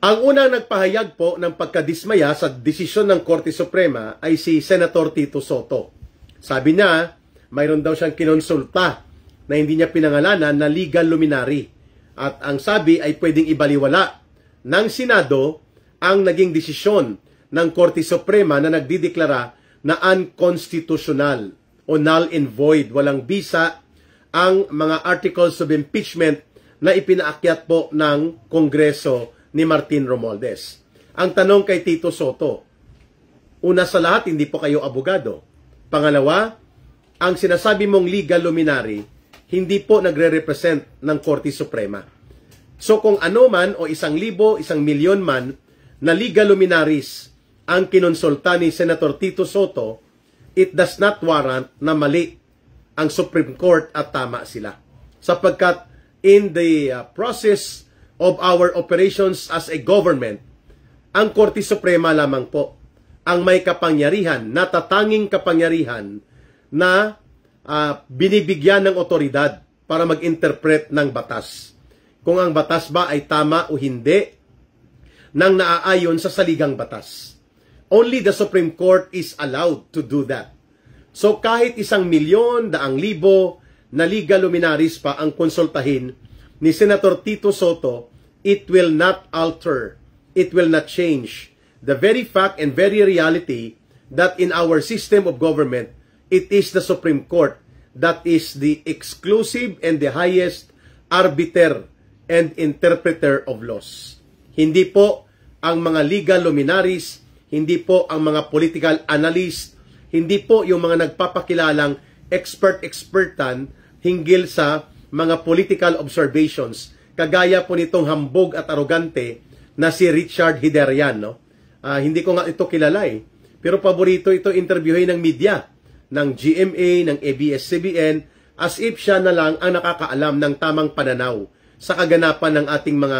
Ang unang nagpahayag po ng pagkadismaya sa desisyon ng Korte Suprema ay si Senator Tito Sotto. Sabi niya, mayroon daw siyang kinonsulta na hindi niya pinangalanan na legal luminary. At ang sabi ay pwedeng ibaliwala ng Senado ang naging desisyon ng Korte Suprema na nagdideklara na unconstitutional o null and void, walang bisa ang mga articles of impeachment na ipinaakyat po ng Kongreso ni Martin Romualdez. Ang tanong kay Tito Sotto, una sa lahat, hindi po kayo abogado. Pangalawa, ang sinasabi mong legal luminary, hindi po nagre-represent ng Korte Suprema. So kung ano man o 1,000, 1,000,000 man na legal luminaries ang kinonsulta ni Senator Tito Sotto, it does not warrant na mali ang Supreme Court at tama sila. Sapagkat in the process of our operations as a government, ang Korte Suprema lamang po ang may kapangyarihan, natatanging kapangyarihan na binibigyan ng otoridad para mag-interpret ng batas. Kung ang batas ba ay tama o hindi nang naaayon sa saligang batas. Only the Supreme Court is allowed to do that. So kahit 1,000,000, 100,000 na legal luminaries pa ang konsultahin ni Senator Tito Sotto, it will not alter, it will not change the very fact and very reality that in our system of government, it is the Supreme Court that is the exclusive and the highest arbiter and interpreter of laws. Hindi po ang mga legal luminaries, hindi po ang mga political analyst, hindi po yung mga nagpapakilalang expert-expertan hinggil sa mga political observations, kagaya po nitong hambog at arogante na si Richard Hiderian. No? Hindi ko nga ito kilala eh. Pero paborito ito interviewin ng media, ng GMA, ng ABS-CBN, as if siya na lang ang nakakaalam ng tamang pananaw sa kaganapan ng ating mga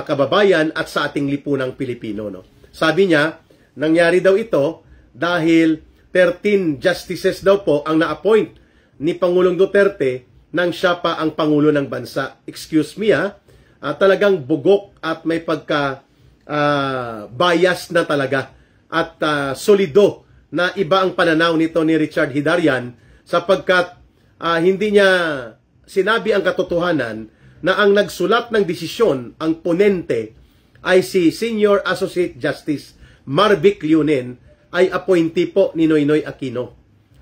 kababayan at sa ating lipunang Pilipino. No? Sabi niya, nangyari daw ito dahil 13 justices daw po ang na-appoint ni Pangulong Duterte nang siya pa ang Pangulo ng Bansa. Excuse me talagang bugok at may pagka bias na talaga at solido na iba ang pananaw nito ni Richard Hiderian sapagkat hindi niya sinabi ang katotohanan na ang nagsulat ng desisyon, ang ponente, ay si Senior Associate Justice Marvic Leonen, ay appointee po ni Noynoy Aquino.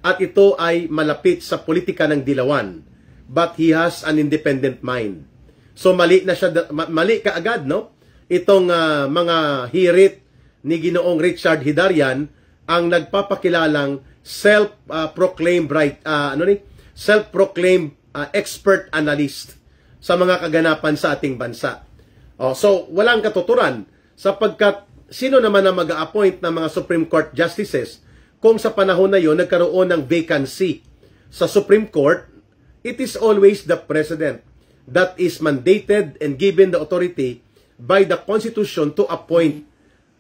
At ito ay malapit sa politika ng Dilawan. But he has an independent mind. So mali na siya, mali kaagad, no? Itong mga hirit ni Ginoong Richard Hiderian ang nagpapakilalang self-proclaimed expert analyst sa mga kaganapan sa ating bansa. So walang katuturan sapagkat sino naman ang mag-a-appoint ng mga Supreme Court justices kung sa panahon na yon nagkaroon ng vacancy sa Supreme Court? It is always the President that is mandated and given the authority by the Constitution to appoint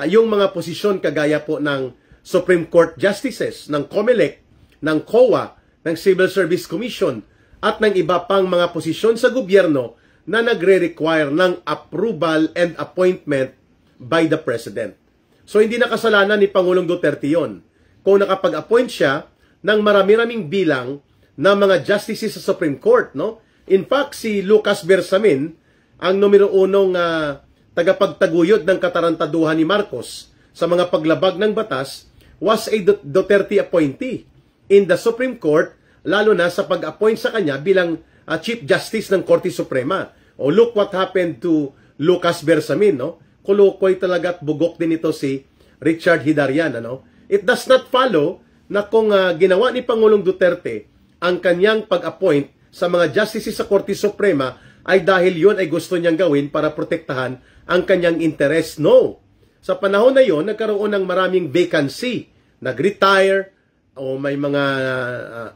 yung mga posisyon kagaya po ng Supreme Court Justices, ng COMELEC, ng COA, ng Civil Service Commission, at ng iba pang mga posisyon sa gobyerno na nagre-require ng approval and appointment by the President. So hindi na kasalanan ni Pangulong Duterte yon kung nakapag-appoint siya ng marami-raming bilang na mga justices sa Supreme Court, no? In fact, si Lucas Bersamin, ang numero 1 tagapagtaguyod ng katarantaduhan ni Marcos sa mga paglabag ng batas, was a Duterte appointee in the Supreme Court, lalo na sa pag-appoint sa kanya bilang Chief Justice ng Korte Suprema. O look what happened to Lucas Bersamin, no? Kulukoy talaga at bugok din ito si Richard Hiderian, ano? It does not follow na kung ginawa ni Pangulong Duterte ang kanyang pag-appoint sa mga justices sa Korte Suprema ay dahil yun ay gusto niyang gawin para protektahan ang kanyang interest. No. Sa panahon na yun, nagkaroon ng maraming vacancy. Nag-retire o may mga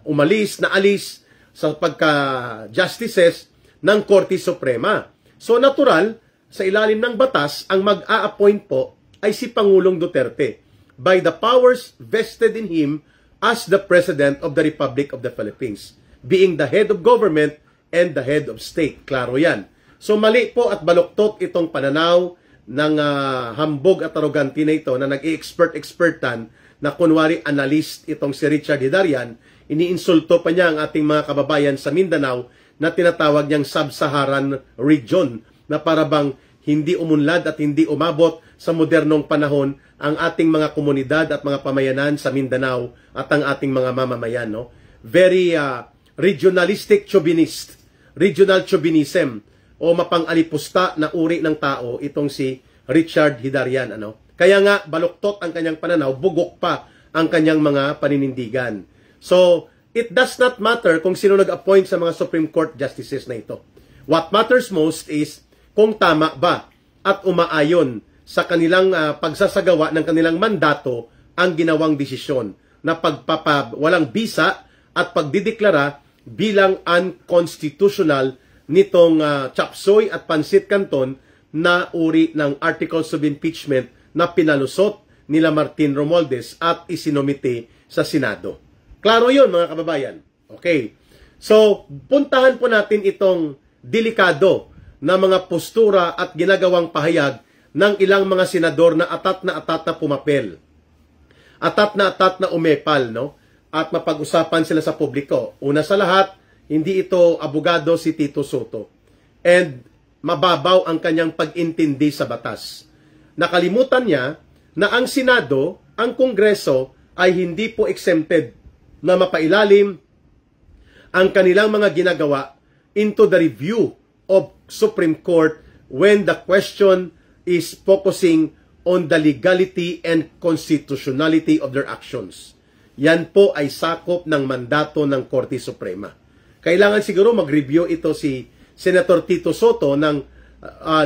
umalis na alis sa pagka-justices ng Korte Suprema. So natural, sa ilalim ng batas, ang mag-a-appoint po ay si Pangulong Duterte by the powers vested in him as the President of the Republic of the Philippines, being the head of government and the head of state. Klaro yan. So mali po at baluktot itong pananaw hambog at arrogante na ito na nag-i-expertan na kunwari analyst itong si Richard Hidarian, iniinsulto pa niya ang ating mga kababayan sa Mindanao na tinatawag niyang Sub-Saharan region na parabang hindi umunlad at hindi umabot sa modernong panahon ang ating mga komunidad at mga pamayanan sa Mindanao at ang ating mga mamamayan. No? Very regionalistic chauvinist, regional chauvinism o mapang-alipusta na uri ng tao itong si Richard Hidarian. Kaya nga baluktot ang kanyang pananaw, bugok pa ang kanyang mga paninindigan. So, it does not matter kung sino nag-appoint sa mga Supreme Court justices na ito. What matters most is kung tama ba at umaayon sa kanilang pagsasagawa ng kanilang mandato ang ginawang desisyon na walang bisa at pagdideklara bilang unconstitutional nitong chapsoy at pansit canton na uri ng articles of impeachment na pinalusot nila Martin Romualdez at isinomite sa Senado. Klaro yun, mga kababayan. Okay. So, puntahan po natin itong delikado na mga postura at ginagawang pahayag ng ilang mga senador na atat na pumapel. Atat na umepal, no? At mapag-usapan sila sa publiko. Una sa lahat, hindi ito abogado si Tito Sotto. And mababaw ang kanyang pag-intindi sa batas. Nakalimutan niya na ang Senado, ang Kongreso, ay hindi po exempted na mapailalim ang kanilang mga ginagawa into the review of Supreme Court when the question is focusing on the legality and constitutionality of their actions. Yan po ay sakop ng mandato ng Korte Suprema. Kailangan siguro mag-review ito si Senator Tito Sotto ng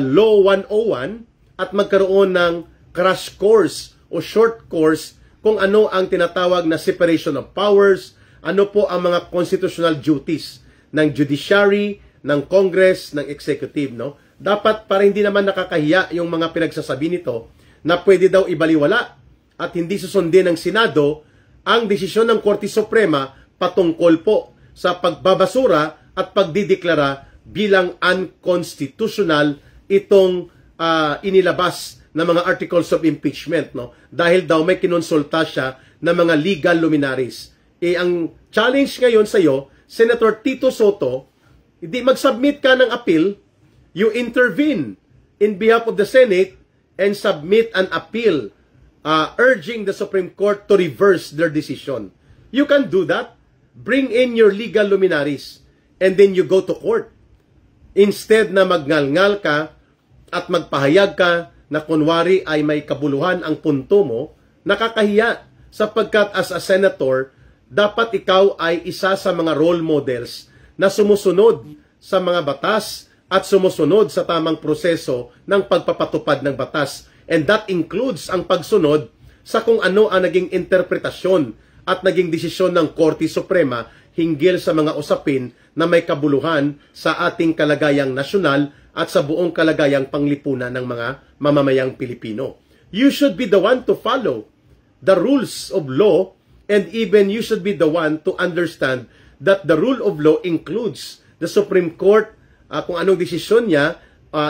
Law 101 at magkaroon ng crash course o short course kung ano ang tinatawag na separation of powers, ano po ang mga constitutional duties ng judiciary, ng Congress, ng executive. No? Dapat para hindi naman nakakahiya yung mga pinagsasabi nito na pwede daw ibaliwala at hindi susundin ng Senado ang desisyon ng Korte Suprema patungkol po sa pagbabasura at pagdideklara bilang unconstitutional itong inilabas na mga articles of impeachment, no? Dahil daw may kinonsulta siya ng mga legal luminaries. Ang challenge ngayon sa iyo, Senator Tito Sotto, hindi mag-submit ka ng appeal, you intervene in behalf of the Senate and submit an appeal urging the Supreme Court to reverse their decision. You can do that. Bring in your legal luminaries and then you go to court. Instead na magngalngal ka at magpahayag ka na kunwari ay may kabuluhan ang punto mo, nakakahiya sapagkat as a senator, dapat ikaw ay isa sa mga role models na sumusunod sa mga batas at sumusunod sa tamang proseso ng pagpapatupad ng batas. And that includes ang pagsunod sa kung ano ang naging interpretasyon at naging desisyon ng Korte Suprema hinggil sa mga usapin na may kabuluhan sa ating kalagayang nasyonal at sa buong kalagayang panglipunan ng mga mamamayang Pilipino. You should be the one to follow the rules of law, and even you should be the one to understand that the rule of law includes the Supreme Court, kung anong desisyon niya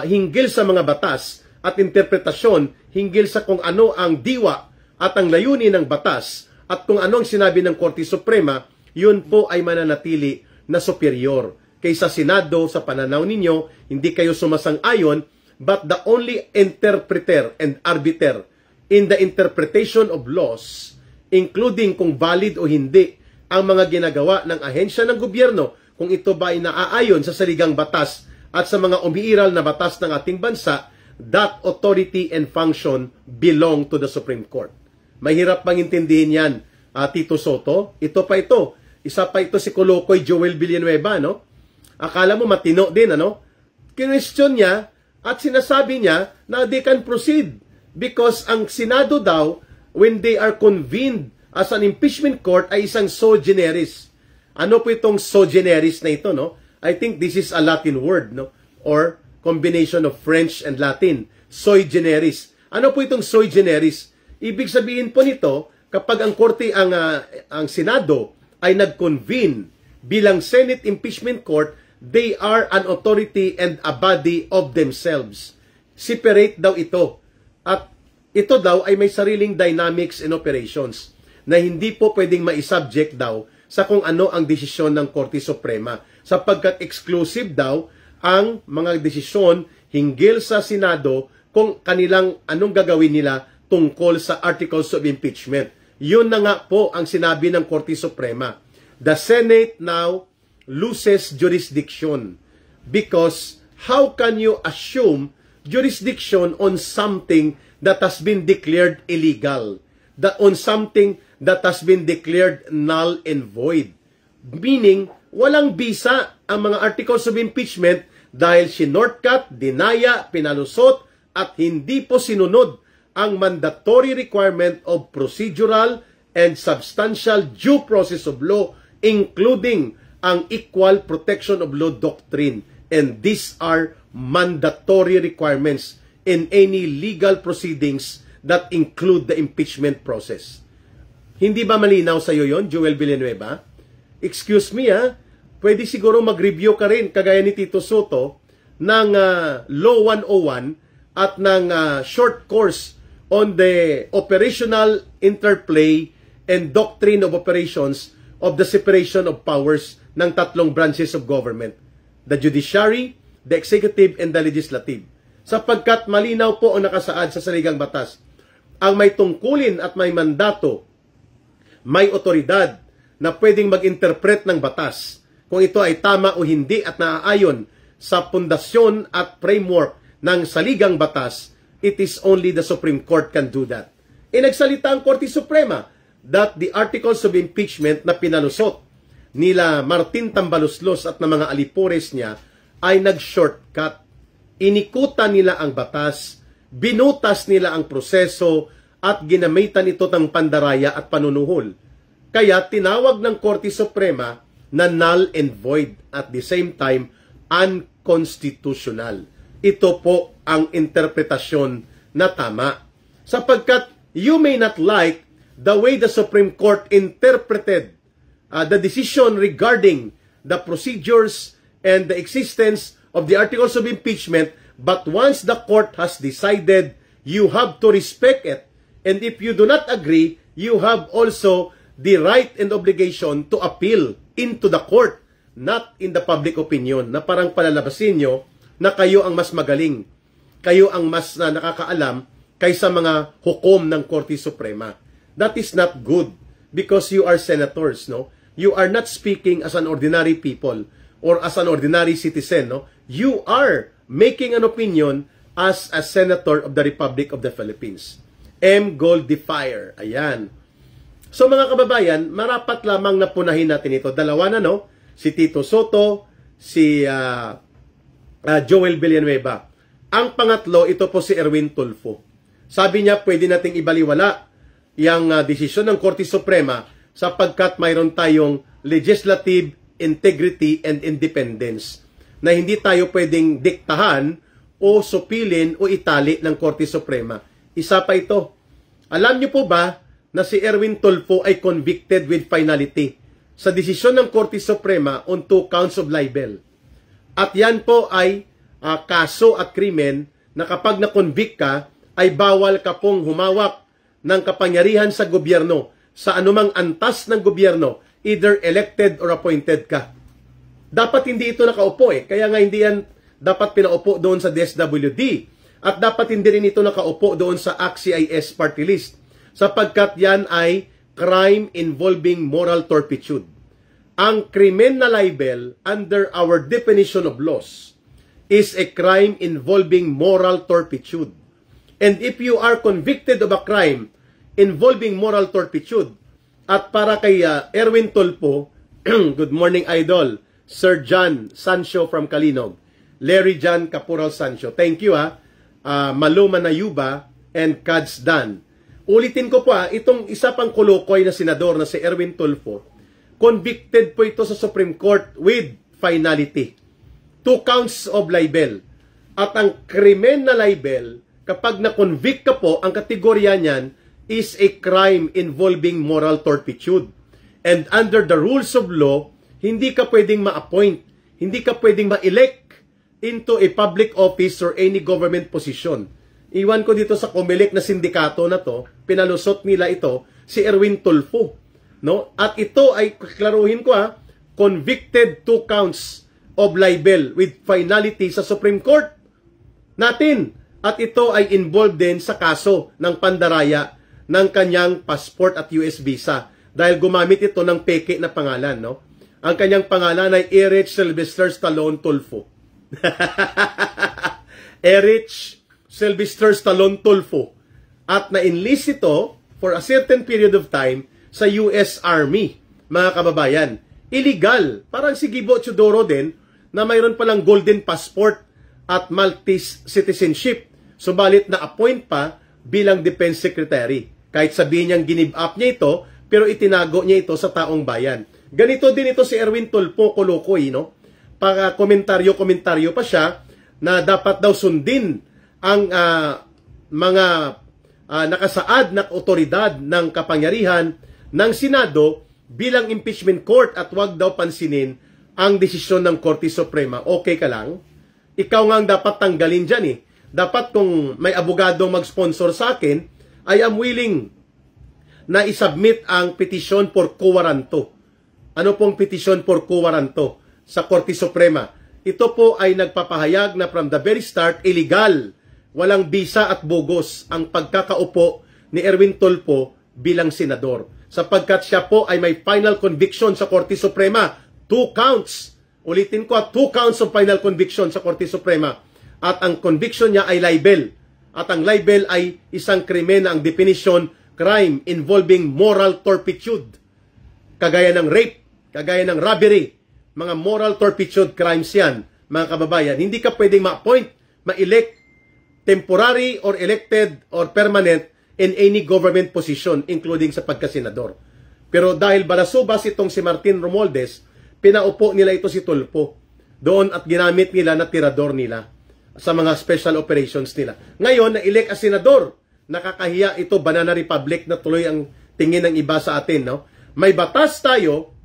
hinggil sa mga batas at interpretasyon hinggil sa kung ano ang diwa at ang layunin ng batas at kung ano ang sinabi ng Korte Suprema, yun po ay mananatili na superior. Kaysa Senado, sa pananaw ninyo, hindi kayo sumasang-ayon, but the only interpreter and arbiter in the interpretation of laws, including kung valid o hindi ang mga ginagawa ng ahensya ng gobyerno, kung ito ba ay naaayon sa saligang batas at sa mga umiiral na batas ng ating bansa, that authority and function belong to the Supreme Court. Mahirap pang intindihin yan, Tito Sotto. Ito pa ito. Isa pa ito si Kolokoy Joel Villanueva, no? Akala mo matino din, ano? Kinwestiyon niya at sinasabi niya na they can proceed because ang Senado daw, when they are convened as an impeachment court, ay isang sui generis. Ano po itong sui generis na ito, no? I think this is a Latin word, no? Or combination of French and Latin. Sui generis. Ano po itong sui generis? Ibig sabihin po nito, kapag ang korte, ang Senado ay nag-convene bilang Senate Impeachment Court, they are an authority and a body of themselves. separate daw ito. At ito daw ay may sariling dynamics and operations na hindi po pwedeng maisubject daw sa kung ano ang desisyon ng Korte Suprema, sapagkat exclusive daw ang mga desisyon hinggil sa Senado kung kanilang anong gagawin nila tungkol sa articles of impeachment. Yun na nga po ang sinabi ng Korte Suprema. The Senate now loses jurisdiction because how can you assume jurisdiction on something that has been declared illegal, on something that has been declared null and void? Meaning, walang bisa ang mga articles of impeachment dahil sinortcut, dinaya, pinalusot, at hindi po sinunod ang mandatory requirement of procedural and substantial due process of law, including ang equal protection of law doctrine. And these are mandatory requirements in any legal proceedings that include the impeachment process. Hindi ba malinaw sa iyo yon, Joel Villanueva? Excuse me pwede siguro mag-review ka rin, kagaya ni Tito Soto, ng Law 101 at ng short course on the operational interplay and doctrine of operations of the separation of powers ng tatlong branches of government, the judiciary, the executive, and the legislative. Sapagkat malinaw po ang nakasaad sa saligang batas. Ang may tungkulin at may mandato, may otoridad na pwedeng mag-interpret ng batas kung ito ay tama o hindi at naaayon sa pundasyon at framework ng saligang batas, it is only the Supreme Court can do that. Nagsalita ang Korte Suprema that the articles of impeachment na pinalusot nila Martin Tambaloslos at ng mga alipores niya ay nag-shortcut. Inikutan nila ang batas, binutas nila ang proseso, at ginamitan ito ng pandaraya at panunuhol. Kaya tinawag ng Korte Suprema na null and void, at the same time unconstitutional. Ito po ang interpretasyon na tama. Sapagkat you may not like the way the Supreme Court interpreted the decision regarding the procedures and the existence of the articles of impeachment, but once the court has decided, you have to respect it. And if you do not agree, you have also the right and obligation to appeal into the court, not in the public opinion, na parang palalabasin nyo na kayo ang mas magaling, kayo ang mas nakakaalam kaysa mga hukom ng Korte Suprema. That is not good because you are senators, no? You are not speaking as an ordinary people or as an ordinary citizen, no? You are making an opinion as a senator of the Republic of the Philippines. M. Goldifier. Ayan. So mga kababayan, marapat lamang na punahin natin ito. Dalawa na, no? Si Tito Soto, si Joel Villanueva. Ang pangatlo, ito po si Erwin Tulfo. Sabi niya, pwede nating ibaliwala yung desisyon ng Korte Suprema sapagkat mayroon tayong legislative integrity and independence na hindi tayo pwedeng diktahan o supilin o itali ng Korte Suprema. Isa pa ito. Alam niyo po ba na si Erwin Tulfo ay convicted with finality sa desisyon ng Korte Suprema on 2 counts of libel? At yan po ay kaso at krimen na kapag na-convict ka, ay bawal ka pong humawak ng kapangyarihan sa gobyerno, sa anumang antas ng gobyerno, either elected or appointed ka. Dapat hindi ito nakaupo kaya nga hindi yan dapat pinaupo doon sa DSWD at dapat hindi rin ito nakaupo doon sa ACT-CIS party list sapagkat yan ay crime involving moral turpitude. Ang krimen na libel under our definition of laws is a crime involving moral turpitude. And if you are convicted of a crime involving moral turpitude, at para kay Erwin Tulfo, good morning idol, Sir John Sancho from Kalinog, Larry John Caporal Sancho, thank you Maluma Nayuba and Kads Dan. Ulitin ko po itong isa pang kulukoy na senador na si Erwin Tulfo, convicted po ito sa Supreme Court with finality. 2 counts of libel. At ang krimen na libel, kapag na-convict ka po, ang kategorya niyan is a crime involving moral turpitude. And under the rules of law, hindi ka pwedeng ma-appoint, hindi ka pwedeng ma-elect into a public office or any government position. Iwan ko dito sa Comelec na sindikato na to, pinalusot nila ito, si Erwin Tulfo. No? At ito ay, klaruhin ko convicted 2 counts of libel with finality sa Supreme Court natin. At ito ay involved din sa kaso ng pandaraya ng kanyang passport at US visa dahil gumamit ito ng peke na pangalan. No? Ang kanyang pangalan ay Erich Sylvester Stallone Tulfo. Erich Sylvester Stallone Tulfo. At na-enlist ito for a certain period of time sa US Army, mga kababayan. Illegal. Parang si Gibo Teodoro din na mayroon palang golden passport at Maltese citizenship. Subalit na-appoint pa bilang defense secretary. Kahit sabihin niyang give up niya ito, pero itinago niya ito sa taong bayan. Ganito din ito si Erwin Tulfo Kolokoy, no? Para komentaryo pa siya na dapat daw sundin ang mga nakasaad na otoridad ng kapangyarihan ng Senado bilang impeachment court at wag daw pansinin ang desisyon ng Korte Suprema. Okay ka lang? Ikaw nga ang dapat tanggalin dyan eh. Dapat kung may abogadong mag-sponsor sa akin, I am willing na isubmit ang petition for quo warranto. Ano pong petition for quo warranto sa Korte Suprema? Ito po ay nagpapahayag na from the very start, illegal, walang bisa at bogus ang pagkakaupo ni Erwin Tulfo bilang senador. Sapagkat siya po ay may final conviction sa Korte Suprema. 2 counts. Ulitin ko, 2 counts of final conviction sa Korte Suprema. At ang conviction niya ay libel. At ang libel ay isang krimen na ang definition, crime involving moral turpitude. Kagaya ng rape, kagaya ng robbery. Mga moral turpitude crimes yan, mga kababayan. Hindi ka pwedeng ma-appoint, ma-elect, temporary or elected or permanent in any government position, including sa pagkasenador. Pero dahil balasubas itong si Martin Romualdez, pinaupo nila ito si Tulfo doon at ginamit nila na tirador nila sa mga special operations nila. Ngayon, na-elect as senador. Nakakahiya ito, Banana Republic na tuloy ang tingin ng iba sa atin. No? May batas tayo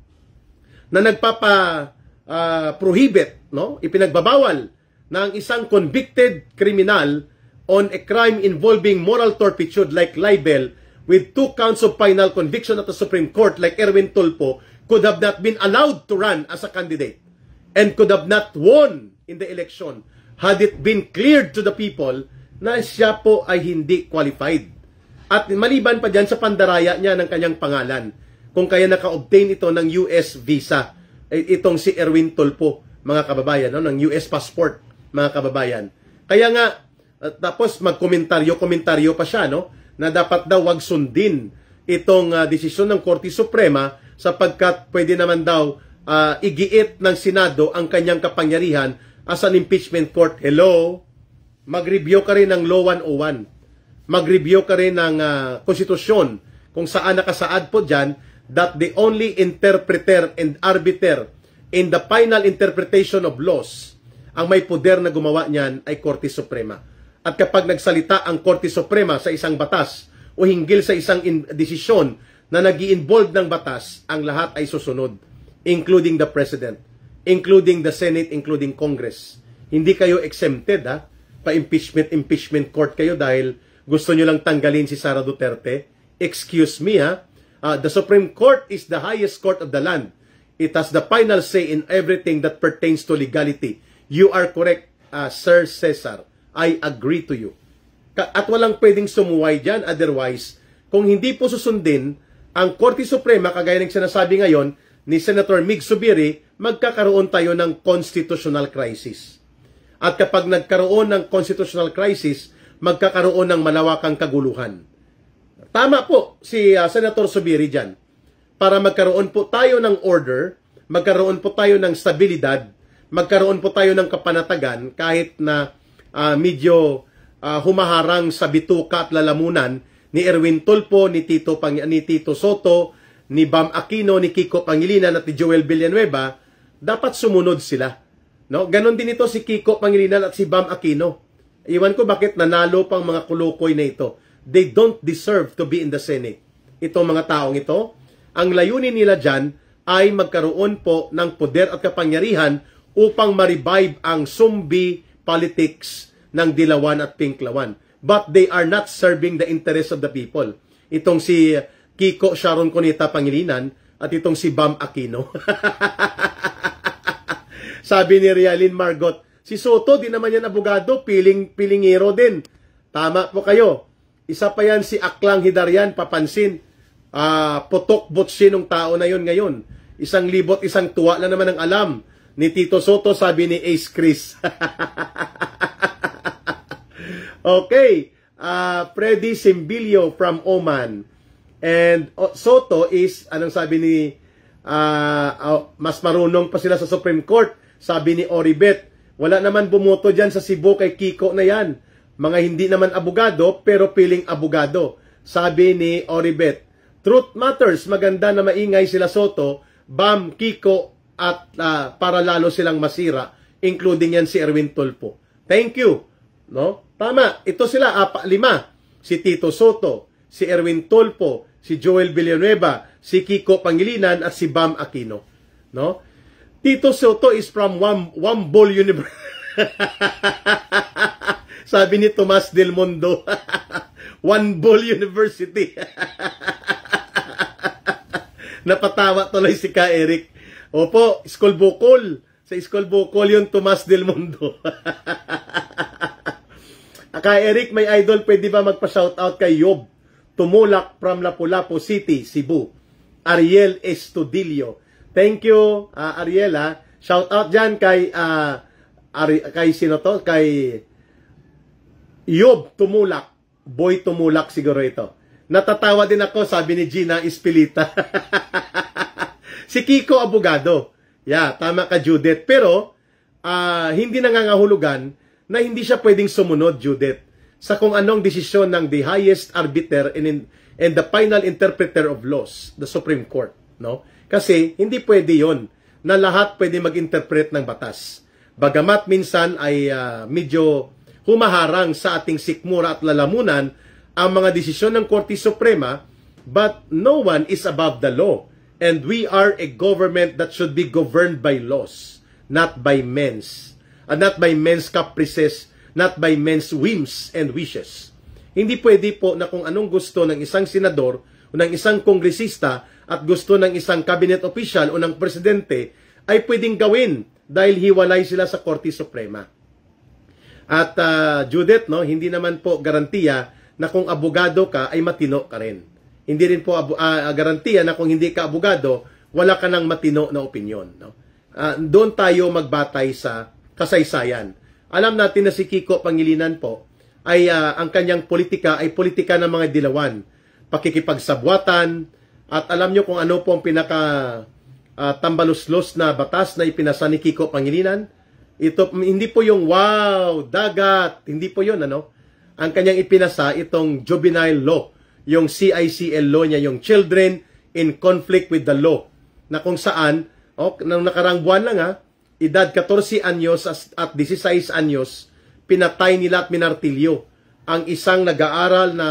na nagpapa-prohibit, no? Ipinagbabawal na ang isang convicted criminal on a crime involving moral turpitude like libel with 2 counts of final conviction at the Supreme Court like Erwin Tulfo could have not been allowed to run as a candidate and could have not won in the election had it been cleared to the people na siya po ay hindi qualified. At maliban pa dyan sa pandaraya niya ng kanyang pangalan, kung kaya naka-obtain ito ng US visa, itong si Erwin Tulfo, mga kababayan, no? Ng US passport, mga kababayan. Kaya nga, tapos magkomentaryo pa siya, no? Na dapat daw wag sundin itong desisyon ng Korte Suprema sapagkat pwede naman daw igiit ng Senado ang kanyang kapangyarihan as an impeachment court. Hello? Mag-review ka rin ng Law 101. Mag-review ka rin ng konstitusyon kung saan nakasaad po dyan that the only interpreter and arbiter in the final interpretation of laws, ang may poder na gumawa niyan ay Korte Suprema. At kapag nagsalita ang Korte Suprema sa isang batas o hinggil sa isang desisyon na nag-i-involve ng batas, ang lahat ay susunod, including the President, including the Senate, including Congress. Hindi kayo exempted, ha? Pa-impeachment court kayo dahil gusto nyo lang tanggalin si Sara Duterte. Excuse me, ha? The Supreme Court is the highest court of the land. It has the final say in everything that pertains to legality. You are correct, Sir Cesar. I agree to you. At walang pwedeng sumuway dyan. Otherwise, kung hindi po susundin ang Korte Suprema, kagaya ng sinasabi ngayon ni Senator Mig Zubiri, magkakaroon tayo ng constitutional crisis. At kapag nagkaroon ng constitutional crisis, magkakaroon ng malawakang kaguluhan. Tama po si Senator Zubiri dyan. Para magkaroon po tayo ng order, magkaroon po tayo ng stabilidad, magkaroon po tayo ng kapanatagan kahit na medyo humaharang sa bituka at lalamunan ni Erwin Tulfo, ni Tito Soto, ni Bam Aquino, ni Kiko Pangilinan at ni Joel Villanueva, dapat sumunod sila. No? Ganon din ito si Kiko Pangilinan at si Bam Aquino. Iwan ko bakit nanalo pang mga kulukoy na ito. They don't deserve to be in the Senate. Itong mga taong ito, ang layunin nila dyan ay magkaroon po ng poder at kapangyarihan upang ma-revive ang zombie politics ng Dilawan at Pinklawan. But they are not serving the interest of the people. Itong si Kiko Sharon Cuneta Pangilinan at itong si Bam Aquino. Sabi ni Rialyn Margot, si Soto, di naman yan abogado, pilingero din. Tama po kayo. Isa pa yan si Aklang Hidarian, papansin. Putok botsin ng tao na yon ngayon. Isang libot, isang tuwa na naman ang alam ni Tito Soto, sabi ni Ace Chris. Okay. Freddy Simbilio from Oman. And Soto is, anong sabi ni, mas marunong pa sila sa Supreme Court. Sabi ni Oribet, wala naman bumoto dyan sa Cebu kay Kiko na yan. Mga hindi naman abogado, pero piling abogado. Sabi ni Oribet, truth matters, maganda na maingay sila Soto, Bam, Kiko, at para lalo silang masira, including yan si Erwin Tulfo. Thank you. No? Tama, ito sila, 5. Si Tito Soto, si Erwin Tulfo, si Joel Villanueva, si Kiko Pangilinan, at si Bam Aquino. No? Tito Soto is from Wambol University. Sabi ni Tomas Del Mundo. Wambol University. Napatawa tuloy si Ka Eric. Opo, School Bukol. Sa School Bukol yung Tomas Del Mundo. Ka Eric, may idol, pwede ba magpa-shoutout kay Yob Tumulak from Lapu-Lapu City, Cebu. Ariel Estudillo. Thank you, Ariela. Shout out dyan kay sino to? Kay Yob Tumulak. Boy Tumulak siguro ito. Natatawa din ako, sabi ni Gina Ispilita. Si Kiko abogado. Yeah, tama ka, Judith. Pero hindi nangangahulugan na hindi siya pwedeng sumunod, Judith, sa kung anong desisyon ng the highest arbiter and the final interpreter of laws, the Supreme Court, no? Kasi hindi pwede yon na lahat pwede mag-interpret ng batas. Bagamat minsan ay medyo humaharang sa ating sikmura at lalamunan ang mga desisyon ng Korte Suprema, but no one is above the law. And we are a government that should be governed by laws, not by men's caprices, not by men's whims and wishes. Hindi pwede po na kung anong gusto ng isang senador o ng isang kongresista at gusto ng isang cabinet official o ng presidente ay pwedeng gawin dahil hiwalay sila sa Korte Suprema. At Judith, no, hindi naman po garantiya na kung abogado ka ay matino ka rin. Hindi rin po garantiya na kung hindi ka abogado, wala ka ng matino na opinyon. No? Doon tayo magbatay sa kasaysayan. Alam natin na si Kiko Pangilinan po ay ang kanyang politika ay politika ng mga Dilawan. Pakikipagsabwatan, at alam nyo kung ano po ang pinaka tambaluslos na batas na ipinasa ni Kiko Pangilinan. Ito, hindi po yung wow, dagat, hindi po yun, ano? Ang kanyang ipinasa, itong juvenile law, yung CICL law niya, yung children in conflict with the law, na kung saan, nang nakarang buwan lang edad 14 anyos at 16 anyos, pinatay nila at minartilyo ang isang nag-aaral na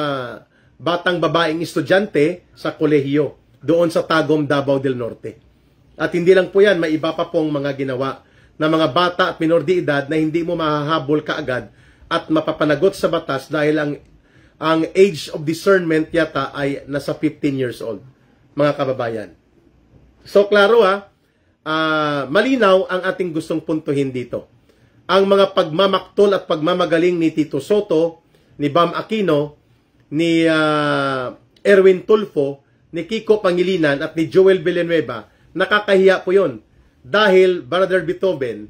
batang babaeng estudyante sa kolehiyo doon sa Tagum, Davao del Norte. At hindi lang po yan, may iba pa pong mga ginawa na mga bata at minor de edad na hindi mo mahahabol kaagad at mapapanagot sa batas dahil ang age of discernment yata ay nasa 15 years old, mga kababayan. So, klaro malinaw ang ating gustong puntuhin dito. Ang mga pagmamaktol at pagmamagaling ni Tito Soto, ni Bam Aquino, ni Erwin Tulfo, ni Kiko Pangilinan at ni Joel Villanueva, nakakahiya po yun. Dahil, Brother Beethoven,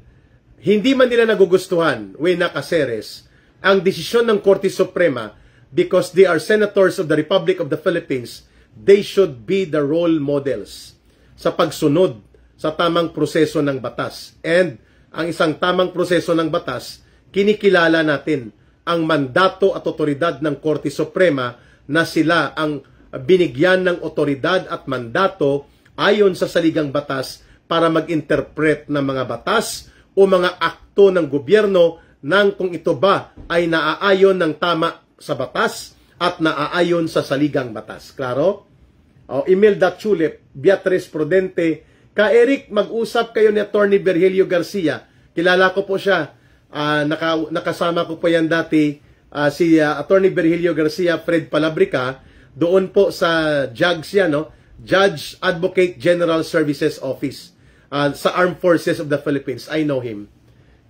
hindi man nila nagugustuhan, Wena Caceres, ang desisyon ng Korte Suprema because they are senators of the Republic of the Philippines. They should be the role models sa pagsunod sa tamang proseso ng batas. And ang isang tamang proseso ng batas, kinikilala natin ang mandato at otoridad ng Korte Suprema na sila ang binigyan ng otoridad at mandato ayon sa saligang batas para mag-interpret ng mga batas o mga akto ng gobyerno nang kung ito ba ay naaayon ng tama sa batas at naaayon sa saligang batas. Klaro? Imelda Chulip, Beatrice Prudente, Eric, mag-usap kayo ni Attorney Virgilio Garcia. Kilala ko po siya. Nakasama ko po yan dati. Si Attorney Virgilio Garcia, Fred Palabrica, doon po sa JAGS yan, no? Judge Advocate General Services Office sa Armed Forces of the Philippines. I know him.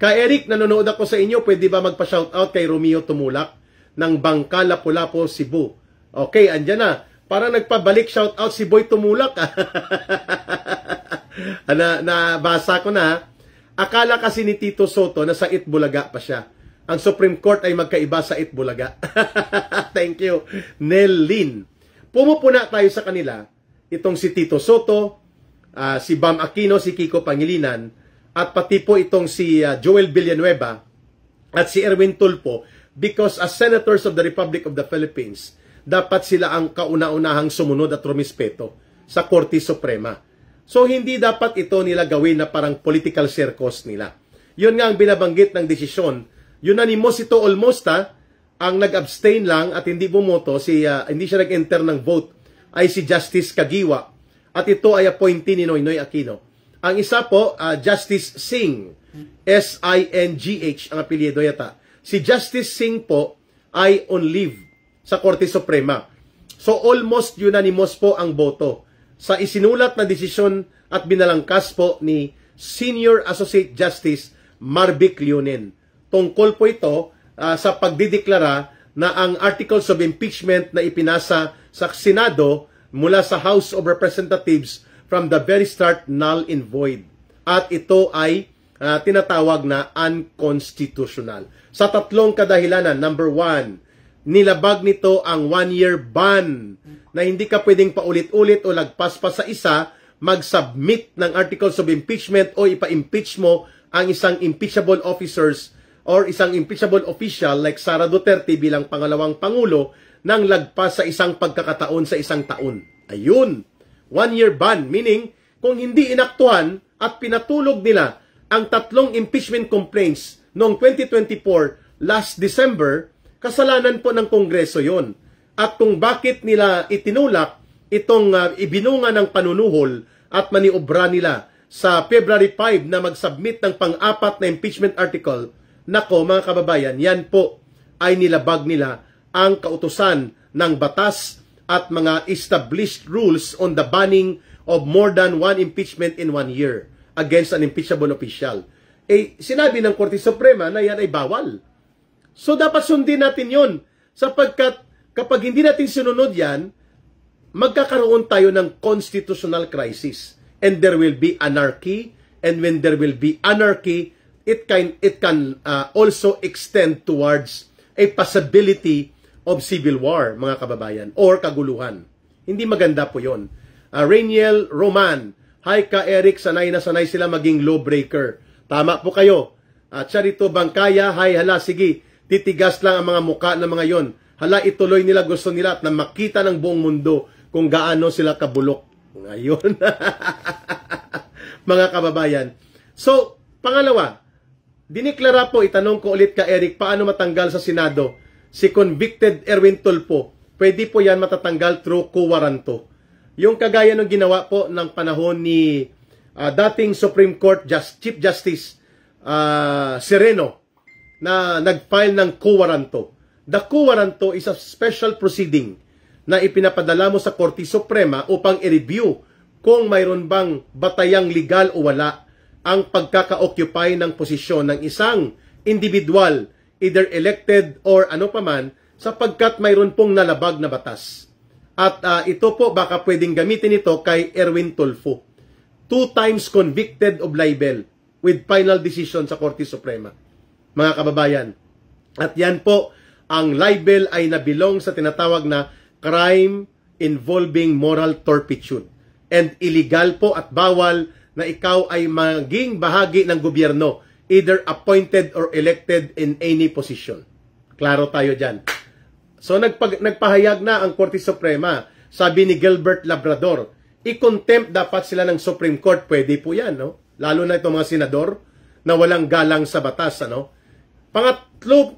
Eric, nanonood ako sa inyo. Pwede ba magpa-shoutout kay Romeo Tumulak ng Bangka, Lapu-Lapu, Cebu? Okay, andyan na. Parang nagpabalik shoutout si Boy Tumulak. Nabasa ko na. Akala kasi ni Tito Soto na sa Itbulaga pa siya. Ang Supreme Court ay magkaiba sa Itbulaga. Thank you, Nel Lin. Pumupuna tayo sa kanila. Itong si Tito Soto, si Bam Aquino, si Kiko Pangilinan, at pati po itong si Joel Villanueva at si Erwin Tulfo, because as senators of the Republic of the Philippines, dapat sila ang kauna-unahang sumunod at rumispeto sa Korte Suprema. So, hindi dapat ito nila gawin na parang political circus nila. Yun nga ang binabanggit ng desisyon. Unanimous ito almost, ang nag-abstain lang at hindi bumoto, hindi siya nag-enter ng vote, ay si Justice Kagiwa. At ito ay appointee ni Noynoy Aquino. Ang isa po, Justice Singh, S-I-N-G-H, ang apelyido yata. Si Justice Singh po ay on leave sa Korte Suprema. So almost unanimous po ang boto sa isinulat na desisyon at binalangkas po ni Senior Associate Justice Marvic Leonen. Tungkol po ito sa pagdideklara na ang articles of impeachment na ipinasa sa Senado mula sa House of Representatives from the very start null and void. At ito ay tinatawag na unconstitutional. Sa tatlong kadahilanan. Number 1, nilabag nito ang 1-year ban na hindi ka pwedeng paulit-ulit o lagpas pa sa isa, mag-submit ng articles of impeachment o ipa-impeach mo ang isang impeachable officers or isang impeachable official like Sara Duterte bilang pangalawang pangulo nang lagpas sa isang pagkakataon sa isang taon. Ayun, 1-year ban, meaning kung hindi inaktuhan at pinatulog nila ang tatlong impeachment complaints noong 2024 last December, kasalanan po ng Kongreso yon. At kung bakit nila itinulak itong ibinunga ng panunuhol at maniobra nila sa February 5 na mag-submit ng pang-apat na impeachment article, nako mga kababayan, yan po ay nilabag nila ang kautusan ng batas at mga established rules on the banning of more than one impeachment in 1 year against an impeachable official. Sinabi ng Korte Suprema na yan ay bawal. So, dapat sundin natin yon sapagkat kapag hindi natin sinunod yan, magkakaroon tayo ng constitutional crisis. And there will be anarchy. And when there will be anarchy, it can also extend towards a possibility of civil war, mga kababayan, or kaguluhan. Hindi maganda po yon. Rainiel Roman, hi ka Eric, sanay na sanay sila maging lawbreaker. Tama po kayo. Charito Bangkaya, hi, hala, sige. Titigas lang ang mga muka ng mga yon. Hala, ituloy nila, gusto nila at na makita ng buong mundo kung gaano sila kabulok. Ngayon. Mga kababayan. So, pangalawa, diniklara po, itanong ko ulit ka Eric, paano matanggal sa Senado si convicted Erwin Tulfo? Pwede po yan matatanggal through quo warranto. Yung kagaya ng ginawa po ng panahon ni dating Supreme Court Chief Justice Sereno, na nag-file ng quo warranto. The quo warranto is a special proceeding na ipinapadala mo sa Korte Suprema upang i-review kung mayroon bang batayang legal o wala ang pagkaka-occupy ng posisyon ng isang individual, either elected or ano paman, sapagkat mayroon pong nalabag na batas. At ito po baka pwedeng gamitin ito kay Erwin Tulfo. 2 times convicted of libel with final decision sa Korte Suprema. Mga kababayan. At yan po, ang libel ay nabilong sa tinatawag na crime involving moral turpitude. And illegal po at bawal na ikaw ay maging bahagi ng gobyerno, either appointed or elected in any position. Klaro tayo dyan. So nagpahayag na ang Korte Suprema. Sabi ni Gilbert Labrador, i-contempt dapat sila ng Supreme Court. Pwede po yan, no? Lalo na itong mga senador na walang galang sa batas, ano? Pangalawang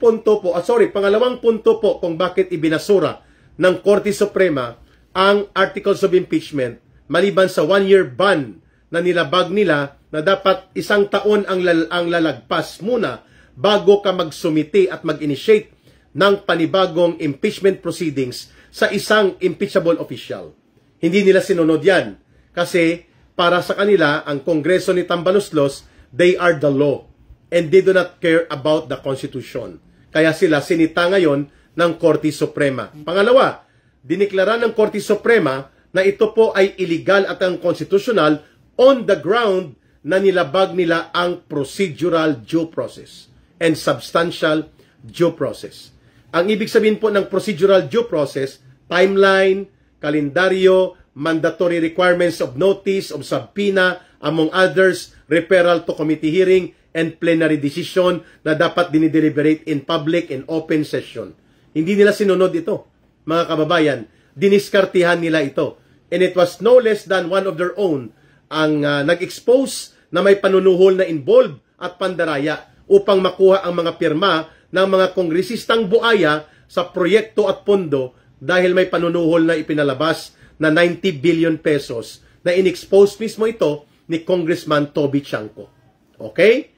punto po kung bakit ibinasura ng Korte Suprema ang articles of impeachment maliban sa 1-year ban na nilabag nila na dapat 1 taon ang lalagpas muna bago ka magsumiti at mag-initiate ng panibagong impeachment proceedings sa isang impeachable official. Hindi nila sinunod yan kasi para sa kanila, ang Kongreso ni Tambaluslos, they are the law and they do not care about the Constitution. Kaya sila sinita ngayon ng Korte Suprema. Pangalawa, diniklara ng Korte Suprema na ito po ay illegal at unconstitutional on the ground na nilabag nila ang procedural due process and substantial due process. Ang ibig sabihin po ng procedural due process, timeline, kalendaryo, mandatory requirements of notice, of subpoena, among others, referral to committee hearing, and plenary decision na dapat dinideliberate in public and open session. Hindi nila sinunod ito, mga kababayan. Diniskartihan nila ito. And it was no less than one of their own ang nag-expose na may panunuhol na involved at pandaraya upang makuha ang mga pirma ng mga kongresistang buaya sa proyekto at pondo dahil may panunuhol na ipinalabas na 90 billion pesos na in-expose mismo ito ni Congressman Toby Chanco. Okay?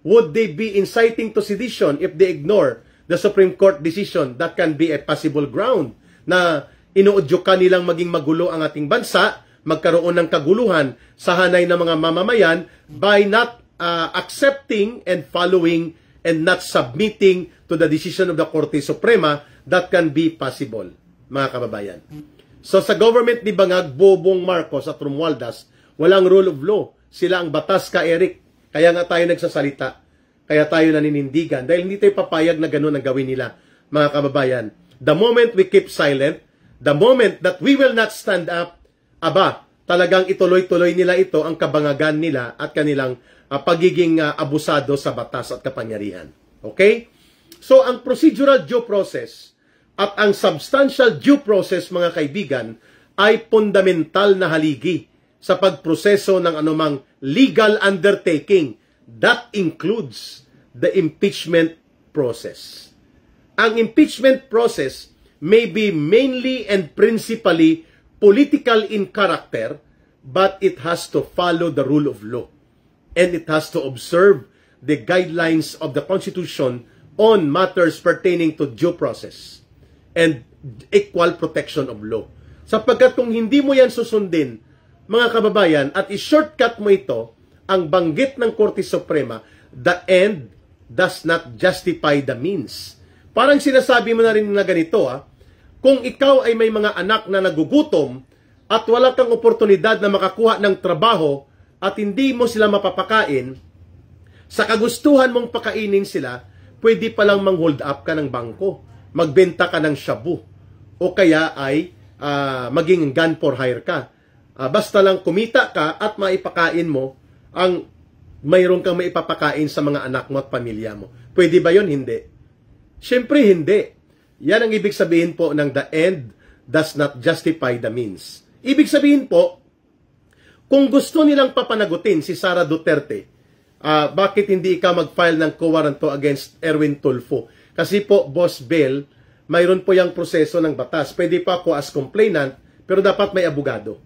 Would they be inciting to sedition if they ignore the Supreme Court decision? That can be a possible ground na inuudyukan nilang maging magulo ang ating bansa, magkaroon ng kaguluhan sa hanay ng mga mamamayan by not accepting and following and not submitting to the decision of the Korte Suprema. That can be possible, mga kababayan. So sa government ni Bangag, Bobong Marcos at Romualdez, walang rule of law. Sila ang batas ka, Eric. Kaya nga tayo nagsasalita. Kaya tayo naninindigan. Dahil hindi tayo papayag na ganun ang gawin nila, mga kababayan. The moment we keep silent, the moment that we will not stand up, talagang ituloy-tuloy nila ito ang kabangagan nila at kanilang pagiging abusado sa batas at kapangyarihan. Okay? So ang procedural due process at ang substantial due process, mga kaibigan, ay fundamental na haligi sa pagproseso ng anumang legal undertaking. That includes the impeachment process. Ang impeachment process may be mainly and principally political in character, but it has to follow the rule of law. And it has to observe the guidelines of the Constitution on matters pertaining to due process and equal protection of law. Sapagkat kung hindi mo yan susundin, mga kababayan, at i-shortcut mo ito, ang banggit ng Korte Suprema, the end does not justify the means. Parang sinasabi mo na rin na ganito, kung ikaw ay may mga anak na nagugutom at wala kang oportunidad na makakuha ng trabaho at hindi mo sila mapapakain, sa kagustuhan mong pakainin sila, pwede palang mang-hold up ka ng bangko, magbenta ka ng shabu, o kaya ay maging gun for hire ka. Basta lang kumita ka at maipakain mo ang mayroon kang maipapakain sa mga anak mo at pamilya mo. Pwede ba yun? Hindi. Siyempre hindi. Yan ang ibig sabihin po ng the end does not justify the means. Ibig sabihin po, kung gusto nilang papanagutin si Sara Duterte, bakit hindi ikaw mag-file ng co-warranto against Erwin Tulfo? Kasi po, Boss Bell, mayroon po yung proseso ng batas. Pwede pa ako as complainant, pero dapat may abogado.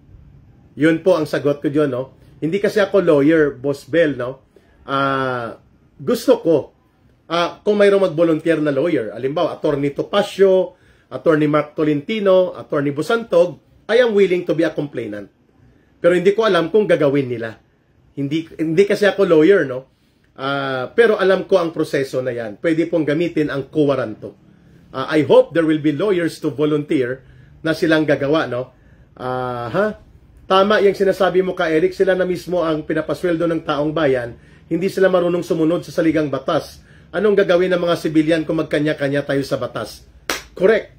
Yun po ang sagot ko dyan, no? Hindi kasi ako lawyer, Boss Bell, no? Gusto ko, kung mayroong mag-volunteer na lawyer, alimbawa, Attorney Topacio, Attorney Mark Tolentino, Attorney Busantog, I am willing to be a complainant. Pero hindi ko alam kung gagawin nila. Hindi kasi ako lawyer, no? Pero alam ko ang proseso na yan. Pwede pong gamitin ang co-warranto. I hope there will be lawyers to volunteer na silang gagawa, no? Tama yung sinasabi mo ka, Eric, sila na mismo ang pinapasweldo ng taong bayan, hindi sila marunong sumunod sa saligang batas. Anong gagawin ng mga sibilyan kung magkanya-kanya tayo sa batas? Correct.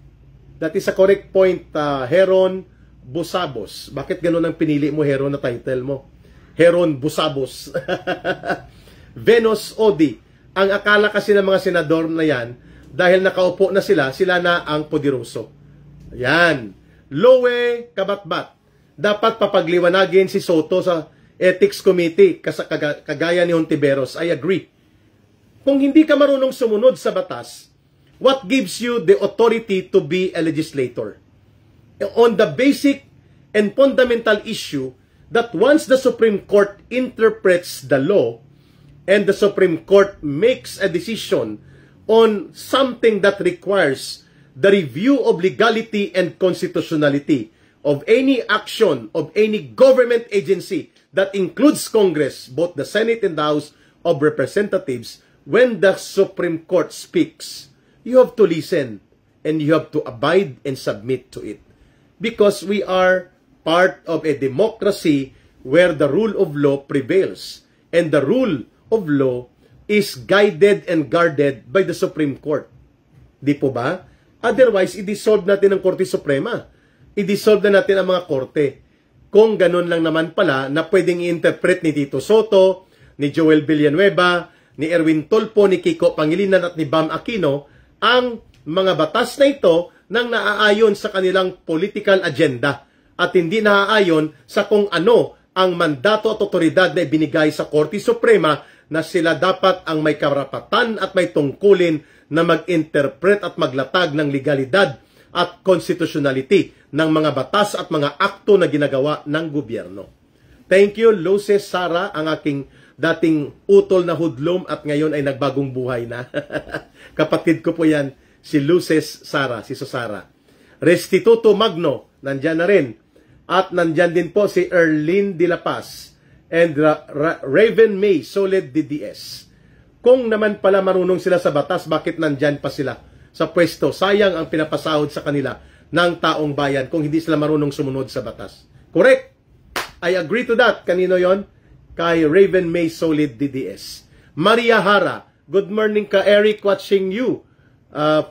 That is a correct point, Heron Busabos. Bakit ganun ang pinili mo, Heron, na title mo? Heron Busabos. Venus Odi. Ang akala kasi ng mga senador na yan, dahil nakaupo na sila na ang poderoso. Yan. Lowe Kabatbat. Dapat papagliwanagin si Soto sa Ethics Committee kagaya ni Hontiveros. I agree. Kung hindi ka marunong sumunod sa batas, what gives you the authority to be a legislator? On the basic and fundamental issue that once the Supreme Court interprets the law and the Supreme Court makes a decision on something that requires the review of legality and constitutionality of any action of any government agency that includes Congress, both the Senate and the House of Representatives, when the Supreme Court speaks, you have to listen and you have to abide and submit to it. Because we are part of a democracy where the rule of law prevails. And the rule of law is guided and guarded by the Supreme Court. Di po ba? Otherwise, i-dissolve natin ang Korte Suprema. I-dissolve na natin ang mga korte. Kung ganun lang naman pala na pwedeng i-interpret ni Tito Soto, ni Joel Villanueva, ni Erwin Tulfo, ni Kiko Pangilinan at ni Bam Aquino ang mga batas na ito nang naaayon sa kanilang political agenda at hindi naaayon sa kung ano ang mandato at otoridad na ibinigay sa Korte Suprema na sila dapat ang may karapatan at may tungkulin na mag-interpret at maglatag ng legalidad at constitutionality ng mga batas at mga akto na ginagawa ng gobyerno. Thank you, Luces Sara, ang aking dating utol na hudlom at ngayon ay nagbagong buhay na. Kapatid ko po yan, si Luces Sara, si Susara. Restituto Magno, nandyan na rin. At nandyan din po si Erlene de la Paz and Raven May Solid DDS. Kung naman pala marunong sila sa batas, bakit nandyan pa sila sa pwesto? Sayang ang pinapasahod sa kanila ng taong bayan kung hindi sila marunong sumunod sa batas. Correct? I agree to that. Kanino yon? Kay Raven May Solid DDS. Maria Hara, good morning ka Eric, watching you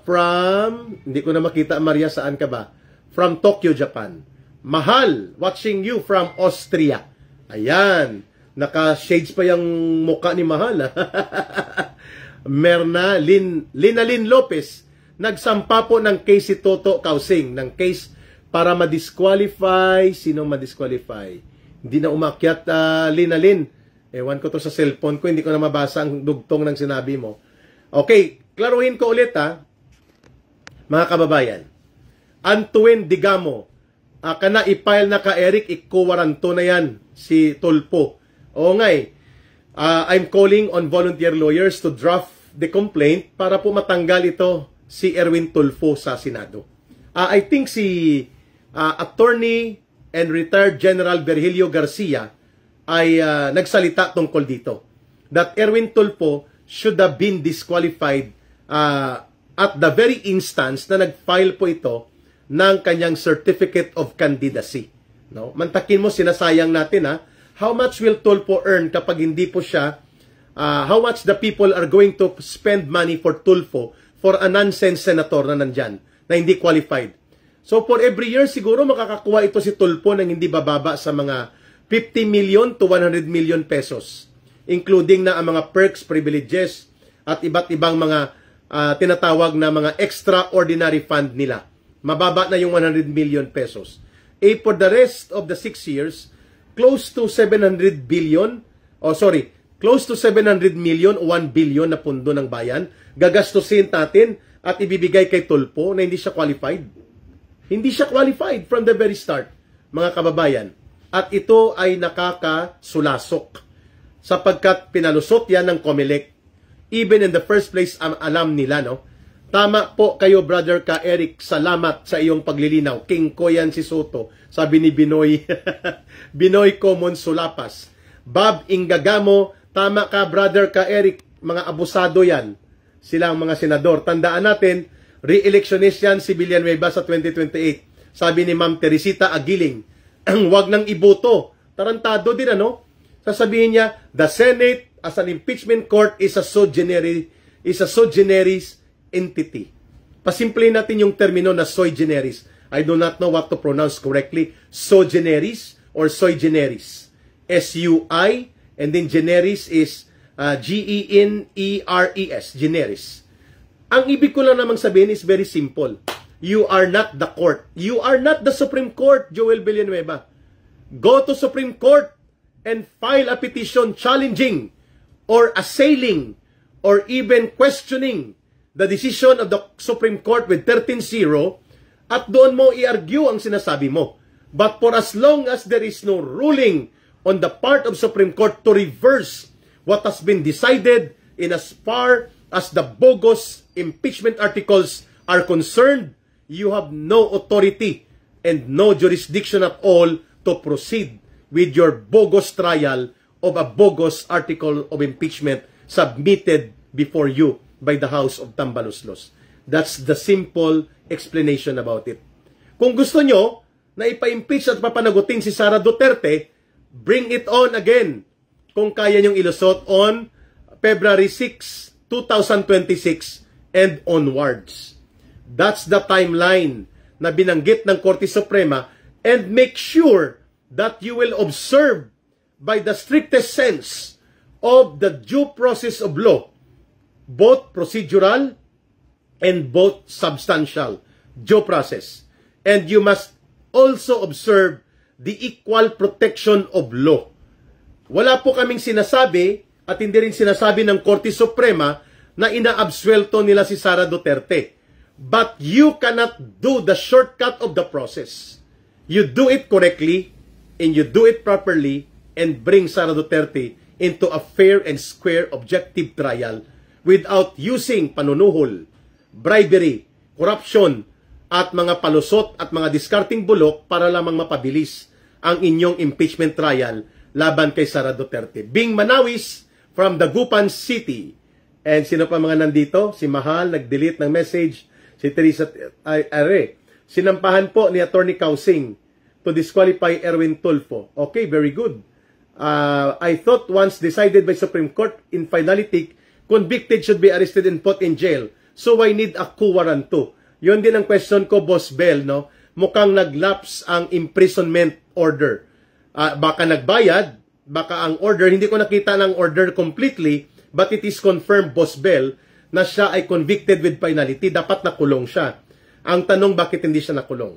from, hindi ko na makita Maria, saan ka ba? From Tokyo, Japan. Mahal, watching you from Austria. Ayan, naka-shades pa yung muka ni Mahal. Lina Lynn Lopez, nagsampa po ng case si Toto Kausing, ng case para ma-disqualify. Sinong ma-disqualify? Hindi na umakyat, Lina Lynn. Ewan ko to sa cellphone ko, hindi ko na mabasa ang dugtong ng sinabi mo. Okay, klaruhin ko ulit mga kababayan. Antuin Digamo, kana ipile na ka Eric, ikuwaranto na yan si Tulfo. Oo nga I'm calling on volunteer lawyers to draft the complaint para po matanggal ito si Erwin Tulfo sa Senado. I think si attorney and retired General Virgilio Garcia ay nagsalita tungkol dito. That Erwin Tulfo should have been disqualified at the very instance na nag-file po ito ng kanyang certificate of candidacy. No? Mantakin mo, sinasayang natin how much will Tulfo earn kapag hindi po siya, how much the people are going to spend money for Tulfo for a nonsense senator na nandyan, na hindi qualified. So for every year, siguro makakakuha ito si Tulfo ng hindi bababa sa mga 50 million to 100 million pesos, including na ang mga perks, privileges, at iba't ibang mga tinatawag na mga extraordinary fund nila. Mababa na yung 100 million pesos. For the rest of the 6 years, close to 700 billion, close to 700 million o 1 billion na pundo ng bayan, gagastusin natin at ibibigay kay Tulfo na hindi siya qualified. Hindi siya qualified from the very start, mga kababayan. At ito ay nakakasulasok sapagkat pinalusot yan ng COMELEC. Even in the first place, alam nila, no? Tama po kayo, brother ka Eric. Salamat sa iyong paglilinaw. King ko yan si Soto. Sabi ni Binoy. Binoy Common Sulapas. Bob Ingagamo, tama ka, brother ka Eric. Mga abusado yan. Sila ang mga senador. Tandaan natin, re-electionist yan si Villanueva sa 2028. Sabi ni Ma'am Teresita Aguiling, wag nang iboto. Tarantado din, Sasabihin niya, the Senate as an impeachment court is a sui generis entity. Pasimple natin yung termino na sui generis. I do not know what to pronounce correctly. Sui generis or sui generis. S-U-I and then generis is G-E-N-E-R-E-S. Generis. Ang ibig ko lang namang sabihin is very simple. You are not the court. You are not the Supreme Court, Joel Villanueva. Go to Supreme Court and file a petition challenging or assailing or even questioning the decision of the Supreme Court with 13-0 at doon mo i-argue ang sinasabi mo. But for as long as there is no ruling on the part of Supreme Court to reverse what has been decided in as far as the bogus impeachment articles are concerned, you have no authority and no jurisdiction at all to proceed with your bogus trial of a bogus article of impeachment submitted before you by the House of Tambaloslos. That's the simple explanation about it. Kung gusto nyo na ipa-impeach at papanagutin si Sara Duterte, bring it on again. Kung kaya nyong ilusot on February 6, 2026 and onwards. That's the timeline na binanggit ng Korte Suprema, and make sure that you will observe by the strictest sense of the due process of law, both procedural and both substantial due process. And you must also observe the equal protection of law. Wala po kaming sinasabi at hindi rin sinasabi ng Korte Suprema na inaabsuelto nila si Sara Duterte. But you cannot do the shortcut of the process. You do it correctly and you do it properly and bring Sara Duterte into a fair and square objective trial without using panunuhol, bribery, corruption, at mga palusot at mga discarding bulok para lamang mapabilis ang inyong impeachment trial laban kay Sara Duterte. Bing Manawis from Dagupan City. And sino pa mga nandito? Si Mahal, nag-delete ng message. Si Teresa Are. Sinampahan po ni Attorney Kausing to disqualify Erwin Tulfo. Okay, very good. I thought once decided by Supreme Court in finality, convicted should be arrested and put in jail. So why need a coup warrant too? Yun din ang question ko, Boss Bell, no? Mukhang nag-lapse ang imprisonment order. Baka nagbayad, baka ang order, hindi ko nakita ng order completely, but it is confirmed, Boss Bell, na siya ay convicted with finality. Dapat nakulong siya. Ang tanong, bakit hindi siya nakulong?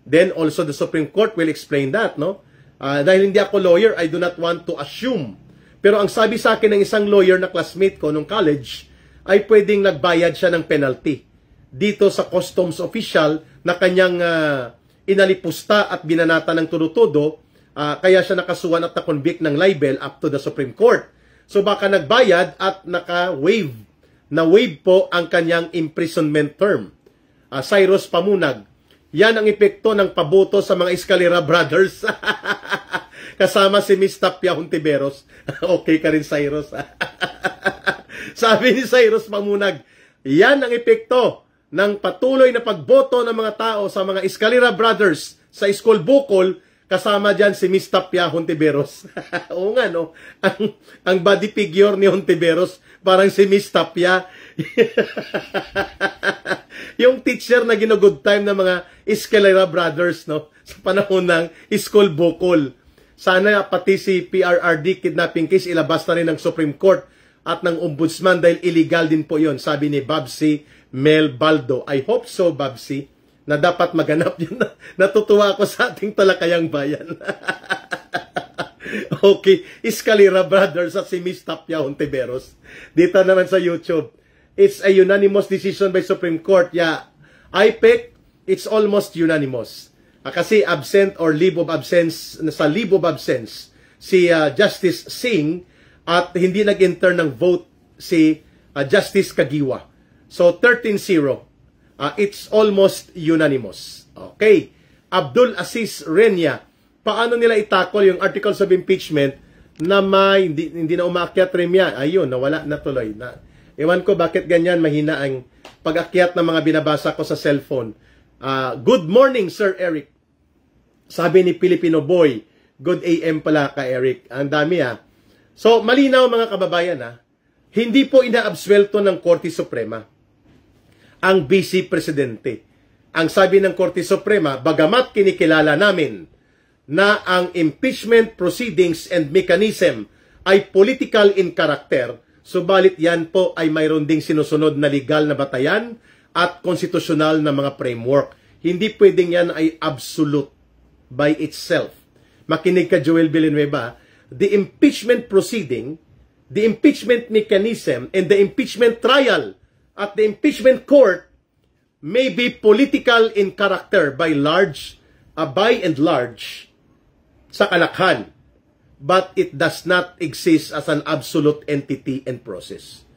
Then also the Supreme Court will explain that, no? Dahil hindi ako lawyer, I do not want to assume. Pero ang sabi sa akin ng isang lawyer na classmate ko nung college, ay pwedeng nagbayad siya ng penalty dito sa customs official na kanyang inalipusta at binanata ng tudo-todo, kaya siya nakasuhan at na-convict ng libel up to the Supreme Court. So baka nagbayad at naka-waive. Na-waive po ang kanyang imprisonment term. Cyrus Pamunag, yan ang epekto ng paboto sa mga Escalera Brothers. Kasama si Miss Tapia Hontiveros. Okay ka rin, Cyrus. Sabi ni Cyrus Pamunag, yan ang epekto ng patuloy na pagboto ng mga tao sa mga Escalera Brothers sa School Bukol, kasama dyan si Miss Tapia Hontiveros. Oo nga, no? Ang body figure ni Hontiveros, parang si Miss Tapia. Yung teacher na gino-good time ng mga Escalera Brothers, no? Sa panahon ng School Bukol. Sana pati si PRRD kidnapping case ilabas na rin ng Supreme Court at ng Ombudsman dahil illegal din po yon, sabi ni Babsi Mel Baldo. I hope so, Babsi, na dapat maganap yun. Natutuwa ako sa ating talakayang bayan. Okay, Escalera Brothers at si Miss Tapia Hontiveros. Dito naman sa YouTube, it's a unanimous decision by Supreme Court. Yeah, IPEC, it's almost unanimous. Kasi absent or leave of absence, sa leave of absence, si Justice Singh at hindi nag-enter ng vote si Justice Kagiwa. So, 13-0. It's almost unanimous. Okay. Abdul Aziz Renya, paano nila itakol yung articles of impeachment na hindi na umaakyat Remya? Ayun, nawala na tuloy. Ewan ko bakit ganyan mahina ang pag-akyat ng mga binabasa ko sa cellphone. Good morning, Sir Eric. Sabi ni Filipino Boy. Good AM pala ka, Eric. Ang dami, So, malinaw mga kababayan, hindi po inaabsuelto ng Korte Suprema ang Vice Presidente. Ang sabi ng Korte Suprema, bagamat kinikilala namin na ang impeachment proceedings and mechanism ay political in character, subalit yan po ay mayroon ding sinusunod na legal na batayan at konstitusyonal na mga framework. Hindi pwedeng yan ay absolute by itself. Makinig ka, Joel Villanueva, the impeachment proceeding, the impeachment mechanism, and the impeachment trial at the impeachment court may be political in character by large by and large sa kalakhan, but it does not exist as an absolute entity and process.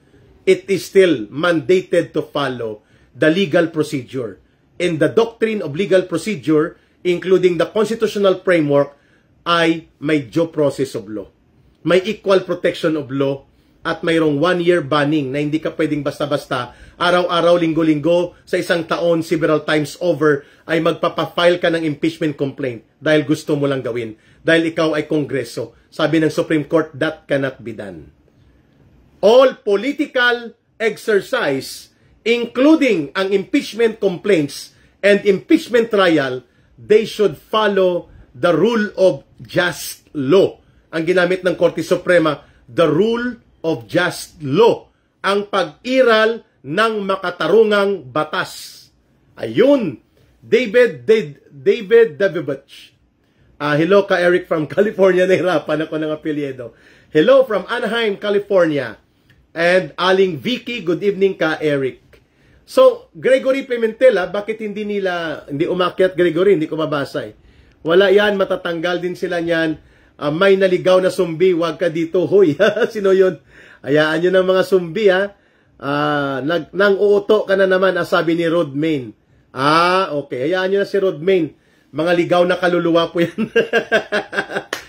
It is still mandated to follow the legal procedure. And the doctrine of legal procedure, including the constitutional framework, ay may due process of law. May equal protection of law at mayroong 1-year banning na hindi ka pwedeng basta-basta, araw-araw, linggo-linggo, sa isang taon, several times over, ay magpapafile ka ng impeachment complaint dahil gusto mo lang gawin. Dahil ikaw ay Kongreso. Sabi ng Supreme Court, that cannot be done. All political exercise, including ang impeachment complaints and impeachment trial, they should follow the rule of just law. Ang ginamit ng Korte Suprema, the rule of just law. Ang pag-iral ng makatarungang batas. Ayun. David Devovich. Hello ka Eric from California. Nahirapan ako ng apelyido. Hello from Anaheim, California. And Aling Vicky, good evening ka Eric. So, Gregory Pimentel, bakit hindi umakyat Gregory? Hindi ko mabasa eh. Wala yan, matatanggal din sila niyan. May naligaw na sumbi, wag ka dito. Hoy, sino yun? Hayaan nyo ng mga sumbi ha. Nang uuto ka na naman, sabi ni Rod Main. Okay. Hayaan nyo na si Rod Main. Mga ligaw na kaluluwa po yan.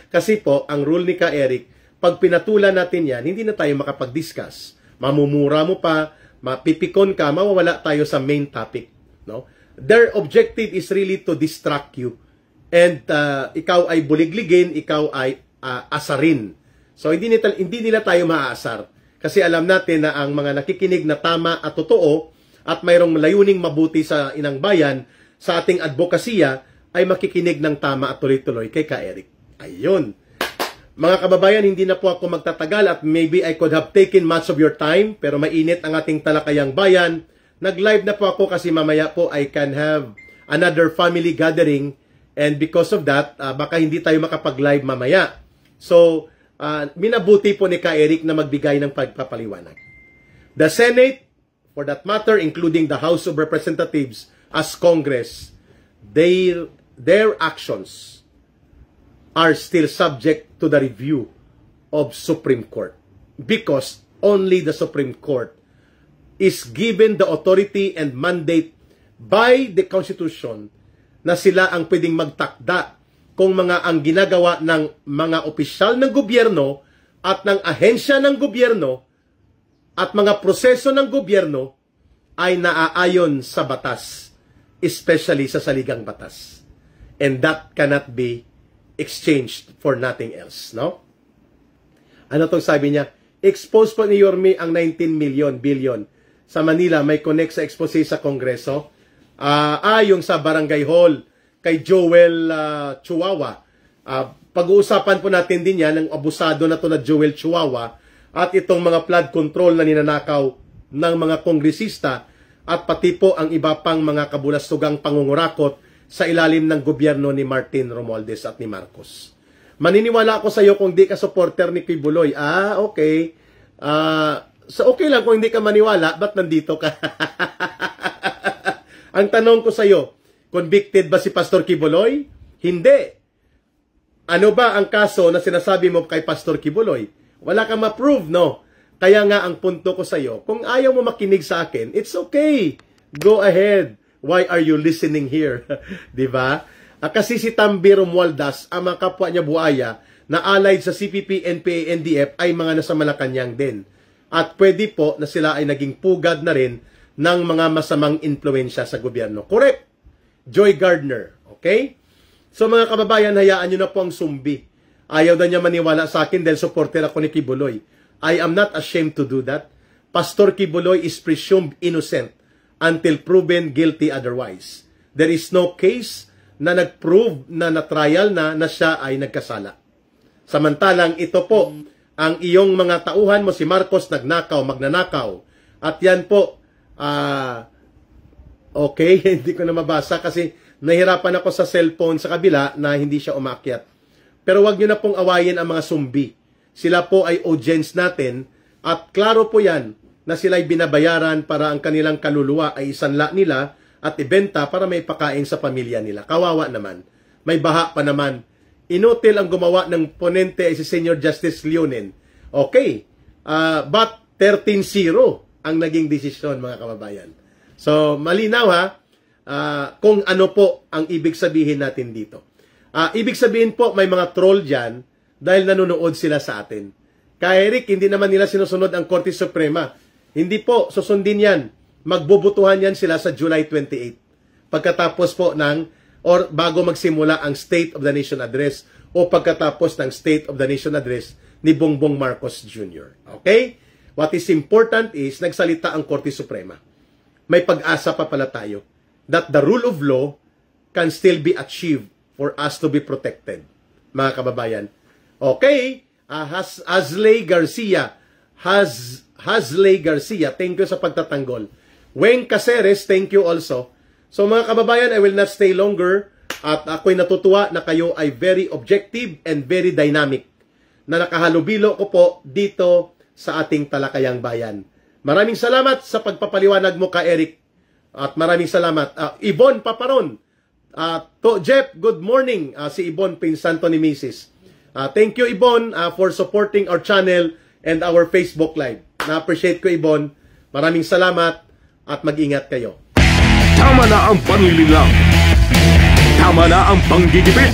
Kasi po, ang rule ni Ka Eric, pag pinatulan natin yan, hindi na tayo makapag-discuss. Mamumura mo pa, mapipikon ka, mawawala tayo sa main topic. No? Their objective is really to distract you. And ikaw ay buligligin, ikaw ay asarin. So hindi nila tayo maaasar. Kasi alam natin na ang mga nakikinig na tama at totoo at mayroong layuning mabuti sa inang bayan, sa ating advokasya, ay makikinig ng tama at tuloy-tuloy kay Ka Eric. Ayun. Mga kababayan, hindi na po ako magtatagal at maybe I could have taken much of your time, pero mainit ang ating talakayang bayan. Nag-live na po ako kasi mamaya po I can have another family gathering, and because of that, baka hindi tayo makapag-live mamaya. So, minabuti po ni Ka Eric na magbigay ng pagpapaliwanag. The Senate, for that matter, including the House of Representatives as Congress, their actions are still subject to the review of Supreme Court, because only the Supreme Court is given the authority and mandate by the Constitution na sila ang pwedeng magtakda kung ang ginagawa ng mga opisyal ng gobyerno at ng ahensya ng gobyerno at mga proseso ng gobyerno ay naaayon sa batas, especially sa saligang batas. And that cannot be exchanged for nothing else, no? Ano tong sabi niya? Expose po ni Yorme ang 19 billion. Sa Manila, may connect sa expose sa Kongreso. Yung sa Barangay Hall, kay Joel Chihuahua. Pag-uusapan po natin din yan, ang abusado na to na Joel Chihuahua, at itong mga flood control na ninanakaw ng mga kongresista, at pati po ang iba pang mga kabulastugang pangungurakot sa ilalim ng gobyerno ni Martin Romualdez at ni Marcos. Maniniwala ako sa iyo kung di ka supporter ni Kibuloy. Okay. So okay lang kung hindi ka maniwala, ba't nandito ka? Ang tanong ko sa iyo, convicted ba si Pastor Kibuloy? Hindi. Ano ba ang kaso na sinasabi mo kay Pastor Kibuloy? Wala kang ma-prove, no? Kaya nga ang punto ko sa iyo, kung ayaw mo makinig sa akin, it's okay. Go ahead. Why are you listening here? Diba? Kasi si Tambi Romualdez, ang mga kapwa niya buhaya, na allied sa CPP, NPA, NDF, ay mga nasa Malacanang din. At pwede po na sila ay naging pugad na rin ng mga masamang impluensya sa gobyerno. Correct? Joy Gardner. Okay? So mga kababayan, hayaan nyo na po ang sumbi. Ayaw na niya maniwala sa akin dahil supporter ako ni Kibuloy. I am not ashamed to do that. Pastor Kibuloy is presumed innocent until proven guilty otherwise. There is no case na nag-prove na na-trial na siya ay nagkasala. Samantalang ito po, ang iyong mga tauhan mo, si Marcos, magnanakaw. At yan po, okay, hindi ko na mabasa kasi nahirapan ako sa cellphone sa kabila na hindi siya umakyat. Pero wag nyo na pong awayin ang mga sumbi. Sila po ay audience natin at klaro po yan na sila ay binabayaran para ang kanilang kaluluwa ay isanla nila at ibenta para may pakain sa pamilya nila. Kawawa naman. may baha pa naman. Inutil ang gumawa ng ponente ay si Senior Justice Leonen. Okay, but 13-0 ang naging desisyon, mga kababayan. So, malinaw ha, kung ano po ang ibig sabihin natin dito. Ibig sabihin po, may mga troll dyan dahil nanonood sila sa atin. Kaya Eric, hindi naman nila sinusunod ang Korte Suprema. Hindi po, susundin yan. Magbubutuhan yan sila sa July 28. Pagkatapos po or bago magsimula ang State of the Nation Address o pagkatapos ng State of the Nation Address ni Bongbong Marcos Jr. Okay? What is important is, nagsalita ang Korte Suprema. May pag-asa pa pala tayo that the rule of law can still be achieved for us to be protected, mga kababayan. Okay? Hazley Garcia, thank you sa pagtatanggol. Weng Caceres, thank you also. So mga kababayan, I will not stay longer at ako'y natutuwa na kayo ay very objective and very dynamic na nakahalubilo ko po dito sa ating talakayang bayan. Maraming salamat sa pagpapaliwanag mo ka, Eric. At maraming salamat. Yvonne Paparon. Jeff, good morning. Si Yvonne, pinsanto ni Mrs. Thank you, Yvonne, for supporting our channel and our Facebook Live. Na-appreciate ko, Yvonne. Maraming salamat at mag-ingat kayo. Tama na ang panlililang. Tama na ang panggigipit.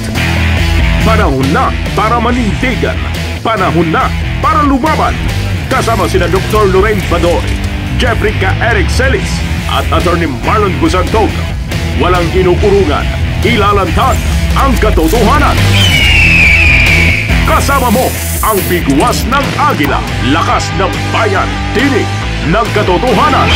Panahon na para manindigan. Panahon na para lumaban. Kasama sina Dr. Lorraine Badoy, Jeffrey K. Eric Celis at Attorney Marlon Gusantog. Walang inukurungan, ilalantad ang katotohanan. Kasama mo ang bigwas ng agila, lakas ng bayan, tinig ng katotohanan.